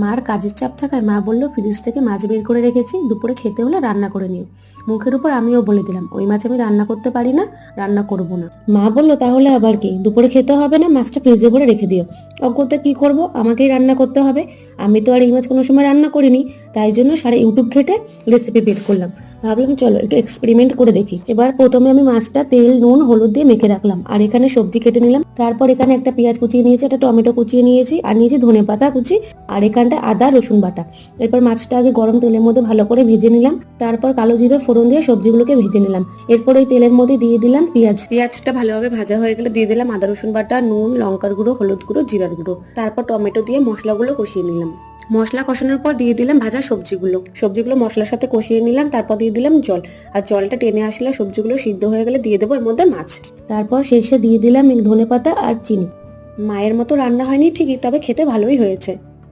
মার কাজের চাপ থাকায় মা বলল ফ্রিজ থেকে মাছ বের করে রেখেছি, দুপুরে খেতে হলে রান্না করে নিও। মুখের উপর আমিও বলে দিলাম ওই মাছ আমি রান্না করতে পারি না, রান্না করব না। মা বলল তাহলে আবার কি, দুপুরে খেতে হবে না, মাছটা ফ্রিজে ভরে রেখে দিও। অগত্যা কি করব, আমাকেই রান্না করতে হবে। আমি তো আর এই মাছ কোনো সময় রান্না করিনি, তাই জন্য সারা ইউটিউব ঘেটে রেসিপি বের করলাম। ভাবলাম চলো একটু এক্সপেরিমেন্ট করে দেখি। এবার প্রথমে আমি মাছটা তেল নুন হলুদ দিয়ে মেখে রাখলাম, আর এখানে সবজি কেটে নিলাম। তারপর এখানে একটা পেঁয়াজ কুচিয়ে নিয়েছি, একটা টমেটো কুচিয়ে নিয়েছি, আর নিয়েছি ধনেপাতা কুচি, আর এখানটা আদা রসুন বাটা। এরপর মাছটা আগে গরম তেলের মধ্যে ভালো করে ভেজে নিলাম, তারপর কালো জিরে ফোড়ন দিয়ে সবজিগুলোকে ভেজে নিলাম। এরপর ওই তেলের মধ্যে দিয়ে দিলাম পেঁয়াজটা ভালোভাবে ভাজা হয়ে গেলে দিয়ে দিলাম আদা রসুন বাটা, নুন, লঙ্কার গুঁড়ো, হলুদ গুঁড়ো, জিরার গুঁড়ো। তারপর টমেটো দিয়ে মশলাগুলো কষিয়ে নিলাম। মশলা কষানোর পর দিয়ে দিলাম ভাজা সবজিগুলো মশলার সাথে কষিয়ে নিলাম। তারপর দিয়ে দিলাম জল, আর জলটা টেনে আসলে সবজিগুলো সিদ্ধ হয়ে গেলে দিয়ে দেবো এর মধ্যে মাছ। তারপর শেষে দিয়ে দিলাম ধনেপাতা আর চিনি। মায়ের মতো রান্না হয়নি ঠিকই, তবে খেতে ভালোই হয়েছে।